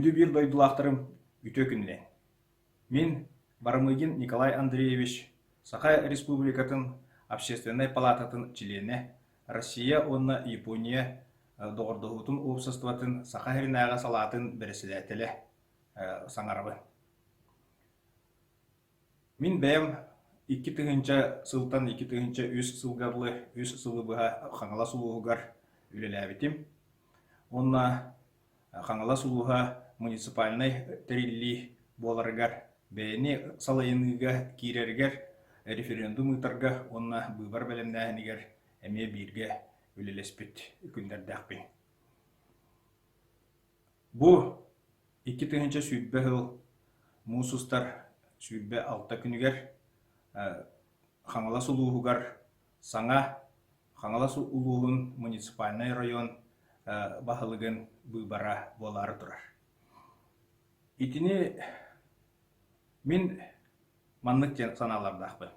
Үйді бір дойдулақтырым үтө күнінен. Мен Бармыгин Николай Андреевич, Саха Республикатын Общественной палататын члене, Россия, онна Япония, доғырдығытын обществатын Саха Херинайға салатын бірісілетілі саңарабы. Мен бәйім 2 тығынча сылтан 2 тығынча үс сылғарлы, үс сылы бұға қаңала сұлуғығар үлеләбетім. Онна қаңала сұлуға муниципальный тәрелі боларығар, бәйіні салайыныға кейрергер, референдум ұйтарға, онна бұйбар бәлемнәғінігер әме бірге үлелеспет күндердәқпен. Бұ 2 тығынча сүйбе ғыл мұсыстар сүйбе 6 күнігер Хаңалас улуғығар саңа Хаңалас улуғын муниципальный район бағылығын бұйбара болары тұрар. Итіне мен маннық саналардақпын.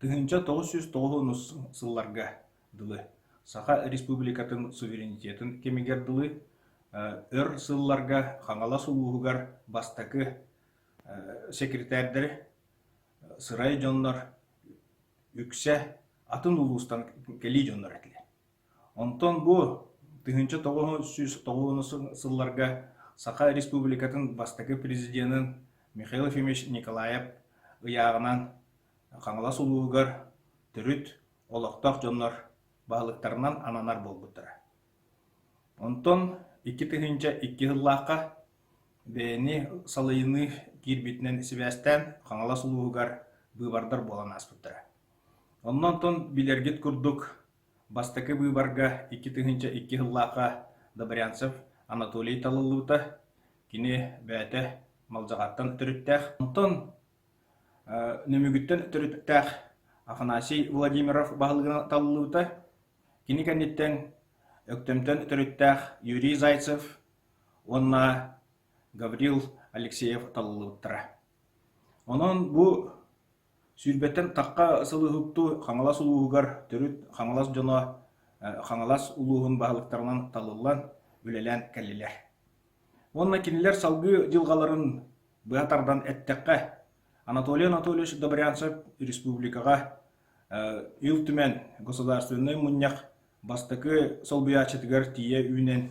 Тығынча 909 сылларға дылы Саха Республикатын суверенитетін кемегер дылы өр сылларға Хаңалас улуғығар бастақы секретәрдері сырай жонлар үксе атын улустан кели жонлар әтілі. Онтон бұ тығынча 909 сылларға Саха Республикатын бастақы президентін Михаил Ефимович Николаев ұяғынан Хаңалас улуғығар түріт олықтақ жонлар бағылықтарынан ананар болбыттыра. Онтон 2 тығынча 2 жыллаққа бәйіні салайыны кирбитнен себәстен Хаңалас улуғығар бұйбардар болан аспыттыра. Оннан тон билергет күрдік бастықы бұйбарға 2 тығынча 2 жыллаққа Добрянцев Анатолий талылыута кіне бәті малжағаттан түріттәқ. Онтон нөмігіттен түріттәқ Афанасий Владимиров бағылығына талылыута кіне кәнеттен өктемтен түріттәқ Юрий Зайцев, онна Гаврил Алексеев талылыуттыра. Онын бұ сүйірбеттен таққа сылығыпту Хаңалас улуғығар түріт Хаңалас жоно Хаңалас улуғын бағылықтарынан талылан үлелен кәлілер. Онна кенелер салғы жылғаларын бұғатардан әттәққа Анатолий Анатольевич Добрянцев республикаға үлтімен государственный мұнняқ бастықы солбиячетігер тие үйінен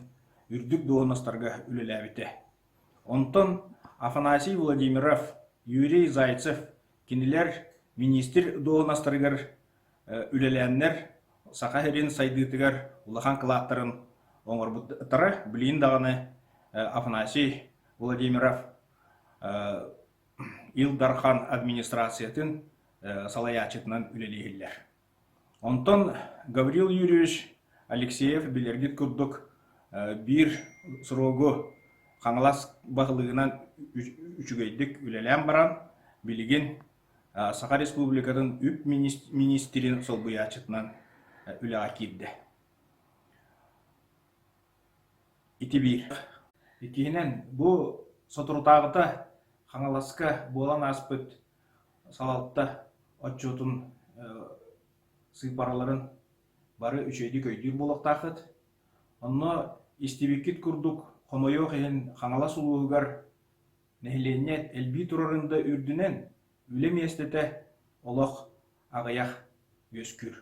үрдік доғынастарға үлеләбіті. Онтон Афанасий Владимиров, Юрий Зайцев кенелер министр доғынастырғар үлеләннер Саха Херин сайдытығар улахан қылақтарын оңыр бұттары білейін дағаны Афанасий Владимиров Илдархан администрациятын салаячетінен үлелейгілер. Онтон Гаврил Юрьевич Алексеев білергет күрдік бір сұрогы Хаңалас бағылығынан үчігейдік үлелән баран білген Саха Республикатын үп министрин сол бұячетінен үлі акирді. Ити бір. Икенен бұл сотыртағыта Хаңаласка болан аспыт салатта отчетын сыйпараларын бары үшейді көйдір болақтақыт. Онно истебекет күрдік қомайо қиын Хаңалас улуғығар нәхіленет әлбей тұрарында үрдінен үлем естеті олық ағаяқ өскүр.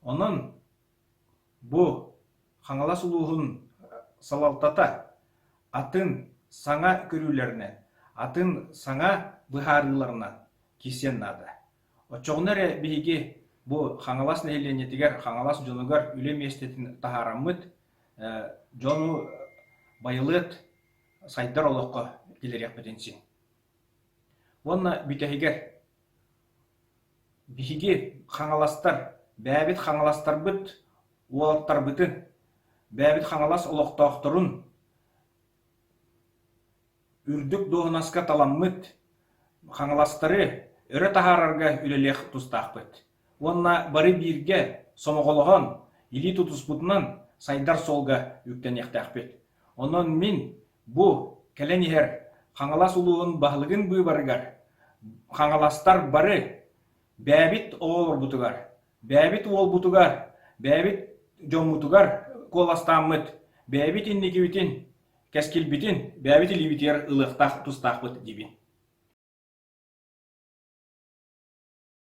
Онын бұл Хаңалас улуғын салалтата атын саңа көрілерінен, атын саңа бұхарыларынан кесен нады. Отчоғынары бейге бұл Хаңалас нәхіленетігер, Хаңалас жонығар үлем естетін тахарамыд, жону байылыт сайдар олыққа келер яқпетенсен. Онна бүтәхігер бейге Хаңаластар, бәбет Хаңаластар бұд, уалықтар бұтын, бәбет Хаңалас олықтақтырын үрдік доғынаска таламмыд, Хаңаластары өрі тахарарға үлелек тұстақ бұд. Онна бары бірге сомоғылығын или тұтыспұтынан сайдар солға үктен яқтақ бұд. Онын мен бұ кәләнігер Хаңалас ұлуғын бағылығын бұйбарығар. Хаңаластар бары бәбит оғылыр бұтығар, бәбит ол бұтығар, бәбит жон бұтығар қоластамыд, бәбит иннекі бүтін кәскил битин, бәбит илибитер ылықтақ тұстақпыт дебин.